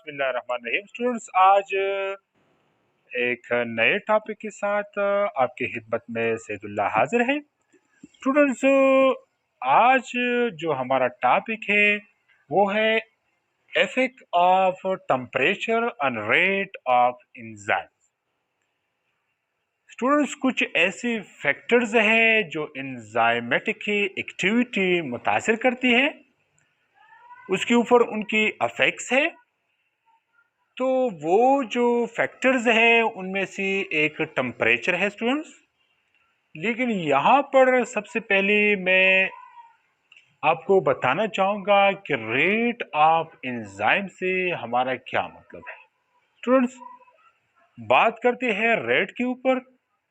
बिस्मिल्लाहिर्रहमानिर्रहीम। स्टूडेंट्स, आज एक नए टॉपिक के साथ आपकी खिदमत में सैदुल्लाह हाजिर है। स्टूडेंट्स, आज जो हमारा टॉपिक है वो है effect of temperature and rate of enzyme. Students, कुछ ऐसे फैक्टर्स हैं जो एंजाइमेटिक की एक्टिविटी मुतासिर करती है, उसके ऊपर उनकी अफेक्ट्स है। तो वो जो फैक्टर्स है उनमें से एक टेम्परेचर है स्टूडेंट्स। लेकिन यहाँ पर सबसे पहले मैं आपको बताना चाहूँगा कि रेट ऑफ एंजाइम से हमारा क्या मतलब है। स्टूडेंट्स, बात करते हैं रेट के ऊपर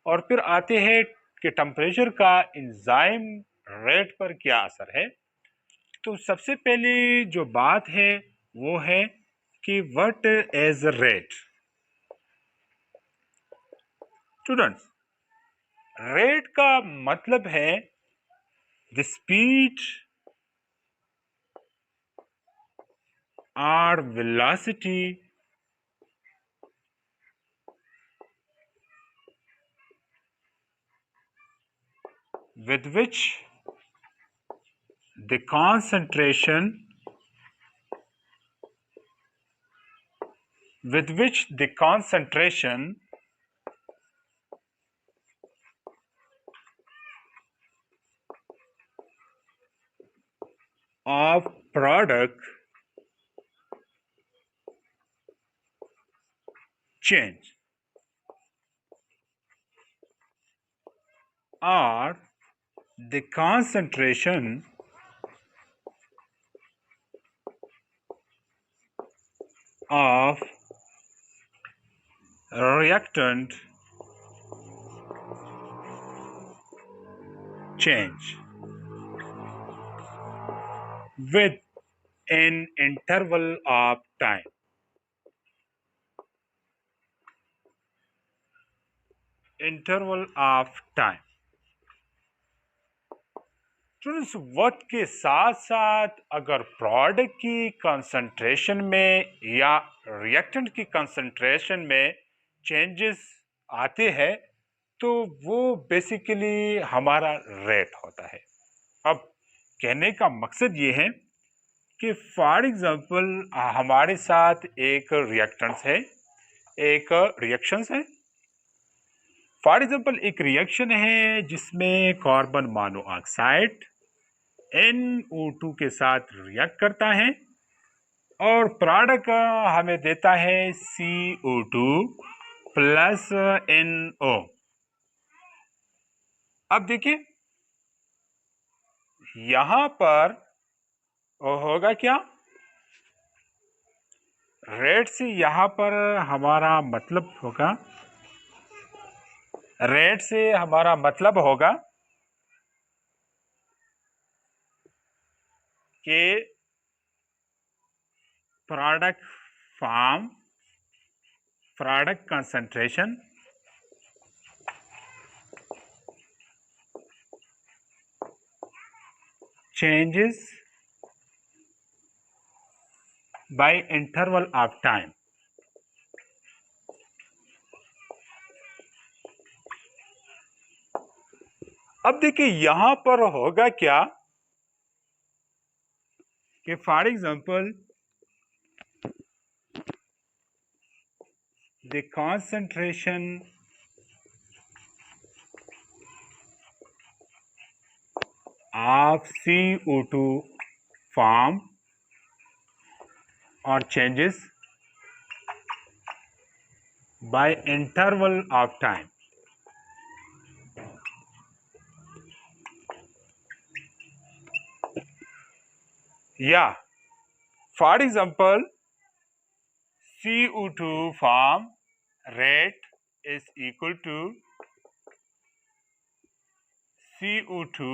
और फिर आते हैं कि टेम्परेचर का एंजाइम रेट पर क्या असर है। तो सबसे पहले जो बात है वो है कि what is rate. Students, rate का मतलब है द स्पीड और velocity with which the concentration of product change or the concentration of reactant change with an interval of time. Students, वक्त के साथ साथ अगर प्रोडक्ट की कंसंट्रेशन में या रिएक्टेंट की कंसंट्रेशन में चेंजेस आते हैं तो वो बेसिकली हमारा रेट होता है। अब कहने का मकसद ये है कि फॉर एग्जांपल हमारे साथ एक रिएक्टेंट्स है, एक रिएक्शंस है। फॉर एग्जांपल एक रिएक्शन है जिसमें कार्बन मोनोऑक्साइड NO2 के साथ रिएक्ट करता है और प्रोडक्ट हमें देता है CO2 प्लस NO। अब देखिए यहां पर होगा क्या, रेट से यहां पर हमारा मतलब होगा, रेट से हमारा मतलब होगा कि product form, product concentration changes by interval of time। अब देखिए यहां पर होगा क्या कि for example the concentration of CO2 form or changes by interval of time। या for example CO2 form rate is equal to CO2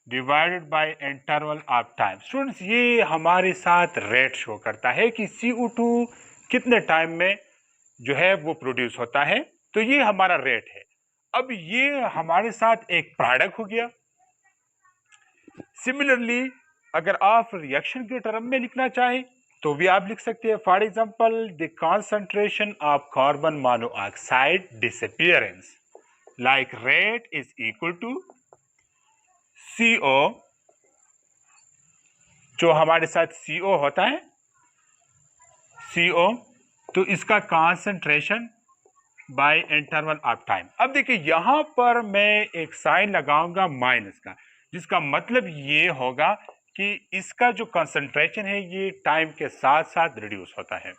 divided by interval of time. Students, ये हमारे साथ रेट शो करता है कि CO2 कितने time में जो है वो प्रोड्यूस होता है, तो ये हमारा रेट है। अब ये हमारे साथ एक प्रोडक्ट हो गया। सिमिलरली अगर आप रिएक्शन के टर्म में लिखना चाहें तो भी आप लिख सकते हैं for example the concentration of carbon monoxide disappearance like rate is equal to CO, जो हमारे साथ CO होता है CO, तो इसका concentration bye interval of time. अब देखिए यहां पर मैं एक साइन लगाऊंगा माइनस का, जिसका मतलब ये होगा कि इसका जो कंसंट्रेशन है ये टाइम के साथ साथ रिड्यूस होता है।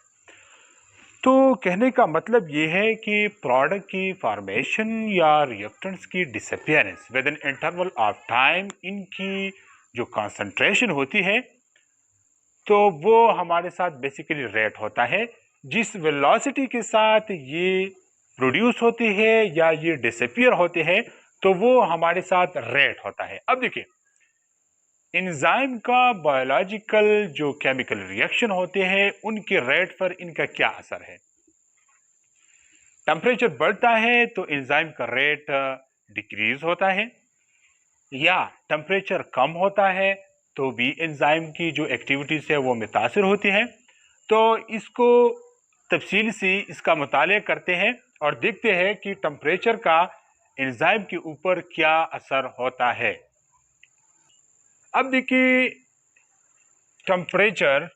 तो कहने का मतलब ये है कि प्रोडक्ट की फॉर्मेशन या रिएक्टेंट्स की disappearance with an interval of time, इनकी जो कंसंट्रेशन होती है तो वो हमारे साथ बेसिकली रेट होता है। जिस वेलोसिटी के साथ ये प्रोड्यूस होती है या ये डिसअपियर होते हैं तो वो हमारे साथ रेट होता है। अब देखिए एंजाइम का बायोलॉजिकल जो केमिकल रिएक्शन होते हैं उनके रेट पर इनका क्या असर है। टेम्परेचर बढ़ता है तो एंजाइम का रेट डिक्रीज होता है, या टेम्परेचर कम होता है तो भी एंजाइम की जो एक्टिविटीज है वो मुतासिर होती है। तो इसको तफसील से इसका मुताले करते हैं और देखते हैं कि टेम्परेचर का एंजाइम के ऊपर क्या असर होता है। अब देखिए टेम्परेचर,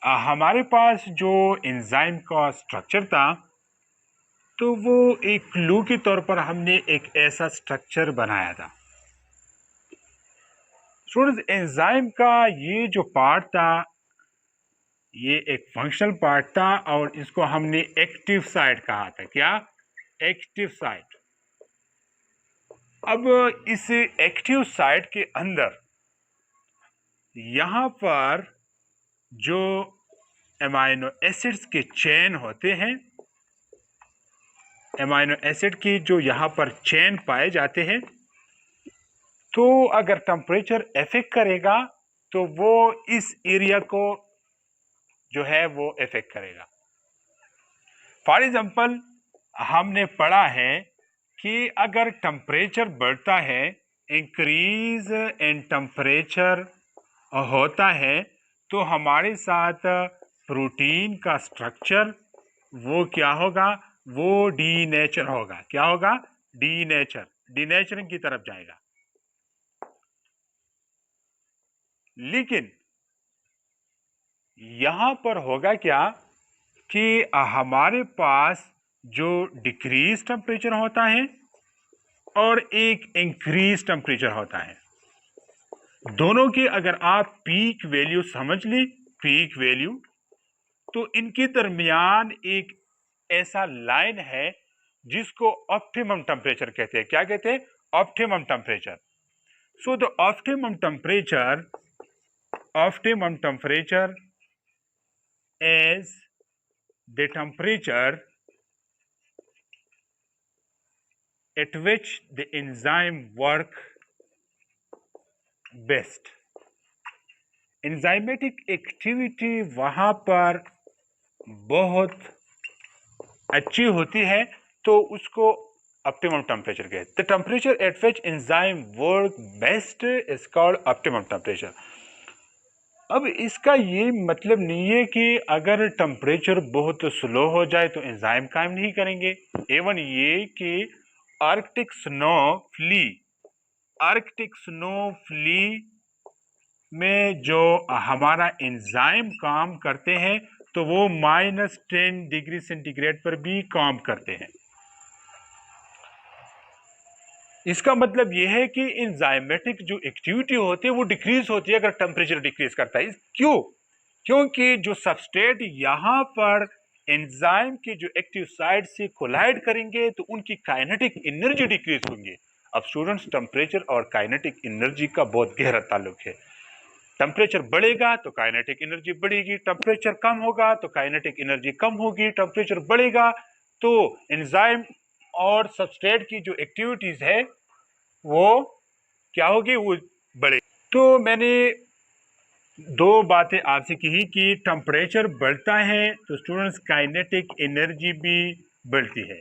हमारे पास जो एंजाइम का स्ट्रक्चर था तो वो एक क्लू के तौर पर हमने एक ऐसा स्ट्रक्चर बनाया था। स्टूडेंट्स एंजाइम का ये जो पार्ट था ये एक फंक्शनल पार्ट था और इसको हमने एक्टिव साइट कहा था। क्या? Active site. अब इस एक्टिव साइट के अंदर यहां पर जो एमाइनो एसिड्स के चेन होते हैं, एमाइनो एसिड की जो यहां पर चेन पाए जाते हैं, तो अगर टेम्परेचर इफेक्ट करेगा तो वो इस एरिया को जो है वो इफेक्ट करेगा। फॉर एग्जाम्पल हमने पढ़ा है कि अगर टेम्परेचर बढ़ता है, इंक्रीज इन टेम्परेचर होता है, तो हमारे साथ प्रोटीन का स्ट्रक्चर वो क्या होगा? वो डीनेचर होगा। क्या होगा? डीनेचर, डीनेचरिंग की तरफ जाएगा। लेकिन यहां पर होगा क्या कि हमारे पास जो डिक्रीज टेम्परेचर होता है और एक इंक्रीज टेम्परेचर होता है, दोनों की अगर आप पीक वैल्यू समझ ली, पीक वैल्यू, तो इनके दरमियान एक ऐसा लाइन है जिसको ऑप्टिमम टेम्परेचर कहते हैं। क्या कहते हैं? Optimum temperature. So the optimum temperature is the temperature at which the enzyme work best। Enzymatic activity वहां पर बहुत अच्छी होती है तो उसको ऑप्टिमम टेम्परेचर कहते हैं। The temperature at which enzyme work best is called optimum temperature. अब इसका ये मतलब नहीं है कि अगर टेम्परेचर बहुत स्लो हो जाए तो एंजाइम काम नहीं करेंगे। एवं ये कि आर्कटिक स्नो फ्ली में जो हमारा एंजाइम काम करते हैं तो वो -10 डिग्री सेंटीग्रेड पर भी काम करते हैं। इसका मतलब यह है कि एंजाइमेटिक जो एक्टिविटी होती है वो डिक्रीज होती है अगर टेम्परेचर डिक्रीज करता है। क्यों? क्योंकि जो सबस्ट्रेट यहां पर एंजाइम के जो एक्टिव साइड से कोलाइड करेंगे तो उनकी काइनेटिक एनर्जी डिक्रीज होंगे। अब स्टूडेंट्स टेम्परेचर और काइनेटिक एनर्जी का बहुत गहरा ताल्लुक है। टेम्परेचर बढ़ेगा तो काइनेटिक एनर्जी बढ़ेगी, टेम्परेचर कम होगा तो काइनेटिक एनर्जी कम होगी। टेम्परेचर बढ़ेगा तो एंजाइम और सबस्ट्रेट की जो एक्टिविटीज है वो क्या होगी? वो बढ़ेगी। तो मैंने दो बातें आपसे कही कि टेम्परेचर बढ़ता है तो स्टूडेंट्स काइनेटिक एनर्जी भी बढ़ती है।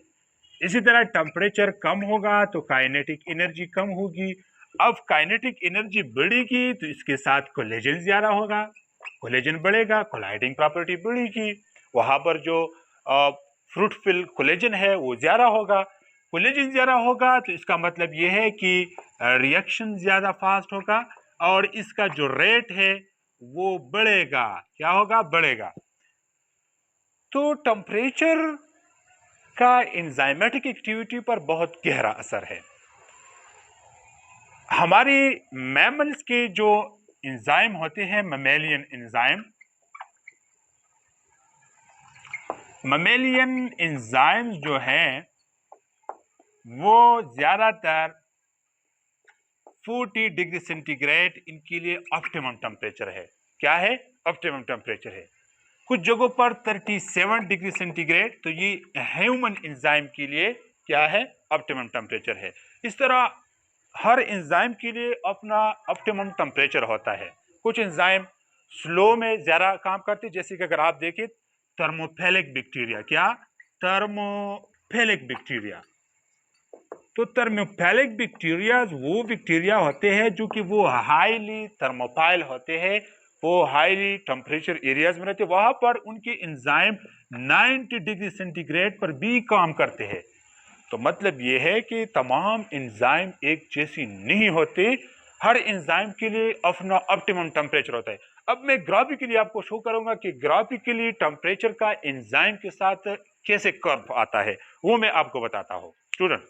इसी तरह टेम्परेचर कम होगा तो काइनेटिक एनर्जी कम होगी। अब काइनेटिक एनर्जी बढ़ेगी तो इसके साथ कोलिजन ज्यादा होगा। कोलेजन बढ़ेगा, कोलाइडिंग प्रॉपर्टी बढ़ेगी, वहां पर जो फ्रूटफुल कोलेजन है वो ज्यादा होगा। कोलेजन ज्यादा होगा तो इसका मतलब ये है कि रिएक्शन ज्यादा फास्ट होगा और इसका जो रेट है वो बढ़ेगा। क्या होगा? बढ़ेगा। तो टेम्परेचर का एंजाइमेटिक एक्टिविटी पर बहुत गहरा असर है। हमारी मैमल्स के जो एंजाइम होते हैं, ममेलियन एंजाइम, ममेलियन एंजाइम्स जो हैं वो ज्यादातर 40 डिग्री सेंटीग्रेड इनके लिए ऑप्टिमम टेम्परेचर है। क्या है? ऑप्टिमम टेम्परेचर है। कुछ जगहों पर 37 डिग्री सेंटीग्रेड, तो ये ह्यूमन एंजाइम के लिए क्या है? ऑप्टिमम टेम्परेचर है। इस तरह हर एंजाइम के लिए अपना ऑप्टिमम टेम्परेचर होता है। कुछ एंजाइम स्लो में ज्यादा काम करते हैं, जैसे कि अगर आप देखें थर्मोफिलिक बैक्टीरिया। क्या? Thermophilic bacteria. तो थर्मोफिलिक बैक्टीरिया वो बैक्टीरिया होते हैं जो कि वो हाईली थर्मोफाइल होते हैं, वो हाईली टेम्परेचर एरियाज में रहते हैं, वहां पर उनके एंजाइम 90 डिग्री सेंटीग्रेड पर भी काम करते हैं। तो मतलब ये है कि तमाम एंजाइम एक जैसी नहीं होते, हर एंजाइम के लिए अपना ऑप्टिमम टेम्परेचर होता है। अब मैं ग्राफिकली आपको शो करूंगा कि ग्राफिकली टेम्परेचर का एंजाइम के साथ कैसे कर्व आता है, वो मैं आपको बताता हूं। स्टूडेंट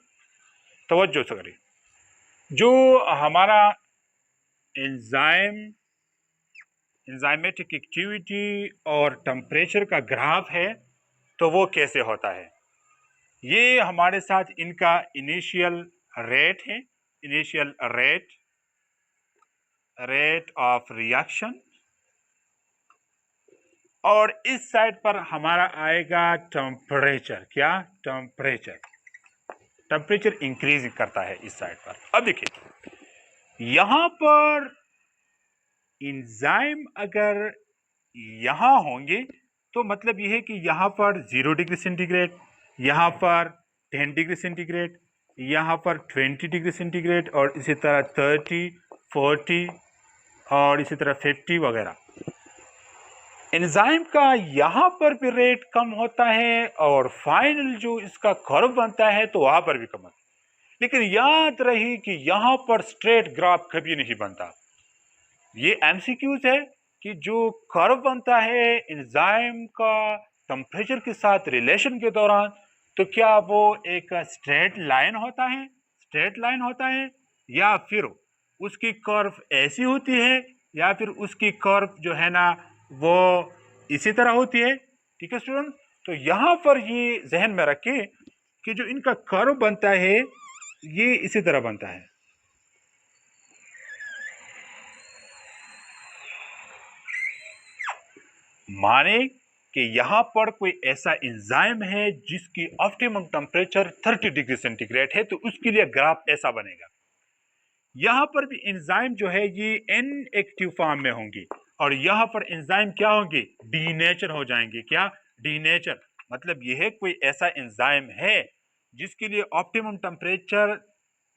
तवज्जो से करिए। जो हमारा एंजाइम, एंजाइमेटिक एक्टिविटी और टेम्परेचर का ग्राफ है, तो वो कैसे होता है? ये हमारे साथ इनका इनिशियल रेट है, इनिशियल रेट ऑफ रिएक्शन, और इस साइड पर हमारा आएगा टेम्परेचर। क्या? टेम्परेचर इंक्रीज करता है इस साइड पर। अब देखिए यहां पर एंजाइम अगर यहां होंगे तो मतलब यह है कि यहां पर 0 डिग्री सेंटीग्रेड, यहां पर 10 डिग्री सेंटीग्रेड, यहां पर 20 डिग्री सेंटीग्रेड, और इसी तरह 30, 40 और इसी तरह 50 वगैरह। एंजाइम का यहां पर भी रेट कम होता है और फाइनल जो इसका कर्व बनता है तो वहां पर भी कम होता है। लेकिन याद रही कि यहां पर स्ट्रेट ग्राफ कभी नहीं बनता। ये एमसीक्यूज है कि जो कर्व बनता है एंजाइम का टेम्परेचर के साथ रिलेशन के दौरान, तो क्या वो एक स्ट्रेट लाइन होता है, या फिर उसकी कर्व ऐसी होती है, या फिर उसकी कर्व जो है ना वो इसी तरह होती है। ठीक है स्टूडेंट, तो यहां पर ये जहन में रखें कि जो इनका कर्व बनता है ये इसी तरह बनता है। माने कि यहां पर कोई ऐसा एंजाइम है जिसकी ऑप्टिमम टेम्परेचर 30 डिग्री सेंटीग्रेड है, तो उसके लिए ग्राफ ऐसा बनेगा। यहां पर भी एंजाइम जो है ये इनएक्टिव फॉर्म में होंगी, और यहां पर एंजाइम क्या होंगे? डीनेचर हो जाएंगे। क्या? डीनेचर। मतलब यह है कोई ऐसा एंजाइम है जिसके लिए ऑप्टिमम टेम्परेचर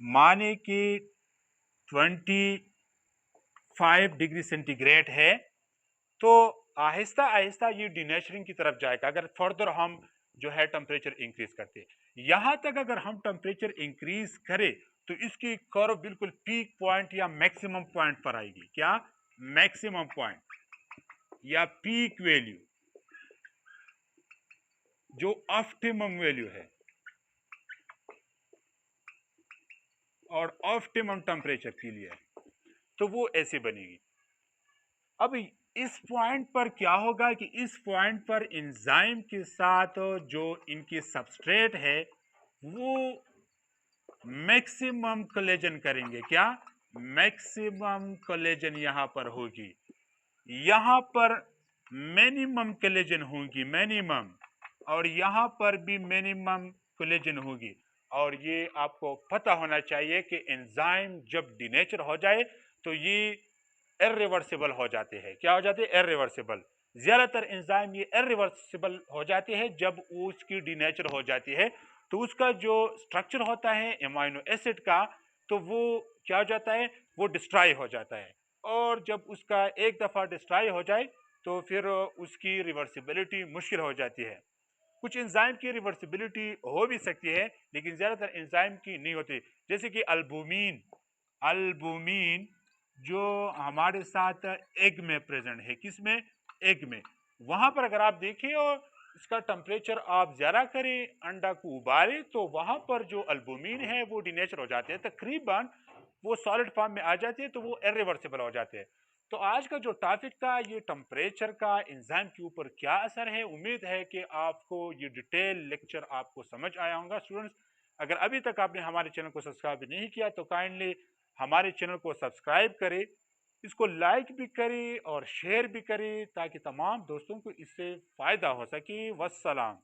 माने कि 25 डिग्री सेंटीग्रेड है, तो आहिस्ता आहिस्ता ये डिनेचरिंग की तरफ जाएगा। अगर फर्दर हम जो है टेम्परेचर इंक्रीज करते हैं, यहां तक अगर हम टेम्परेचर इंक्रीज करें तो इसकी कर्व बिल्कुल पीक पॉइंट या मैक्सिमम पॉइंट पर आएगी। क्या? मैक्सिमम पॉइंट या पीक वैल्यू, जो ऑप्टिमम वैल्यू है और ऑप्टिमम टेम्परेचर के लिए, तो वो ऐसे बनेगी। अब इस पॉइंट पर क्या होगा कि इस पॉइंट पर एंजाइम के साथ जो इनकी सबस्ट्रेट है वो मैक्सिमम कोलेजन करेंगे। क्या? मैक्सिमम कोलेजन यहां पर होगी, यहां पर मिनिमम कोलेजन होगी, मिनिमम, और यहां पर भी मिनिमम कोलेजन होगी। और ये आपको पता होना चाहिए कि एंजाइम जब डिनेचर हो जाए तो ये इरिवर्सिबल हो जाते हैं। क्या हो जाते हैं? इरिवर्सिबल। ज्यादातर एंजाइम ये इरिवर्सिबल हो जाते हैं जब उसकी डिनेचर हो जाती है, तो उसका जो स्ट्रक्चर होता है एमाइनो एसिड का, तो वो क्या हो जाता है? वो डिस्ट्रॉय हो जाता है। और जब उसका एक दफ़ा डिस्ट्रॉय हो जाए तो फिर उसकी रिवर्सिबिलिटी मुश्किल हो जाती है। कुछ एंजाइम की रिवर्सिबिलिटी हो भी सकती है लेकिन ज़्यादातर एंजाइम की नहीं होती। जैसे कि अल्बुमिन, अल्बुमिन जो हमारे साथ एग में प्रेजेंट है, किसमें? एग में। वहां पर अगर आप देखें और इसका टेम्परेचर आप ज़्यादा करें, अंडा को उबालें, तो वहां पर जो अल्बुमिन है वो डिनेचर हो जाते हैं, तकरीबन वो सॉलिड फॉर्म में आ जाती है, तो वो इरिवर्सिबल हो जाते हैं। तो आज का जो टॉपिक था ये टेम्परेचर का एंजाइम के ऊपर क्या असर है, उम्मीद है कि आपको ये डिटेल लेक्चर आपको समझ आया होगा स्टूडेंट्स। अगर अभी तक आपने हमारे चैनल को सब्सक्राइब नहीं किया तो काइंडली हमारे चैनल को सब्सक्राइब करें, इसको लाइक भी करें और शेयर भी करें ताकि तमाम दोस्तों को इससे फ़ायदा हो सके। वस्सलाम।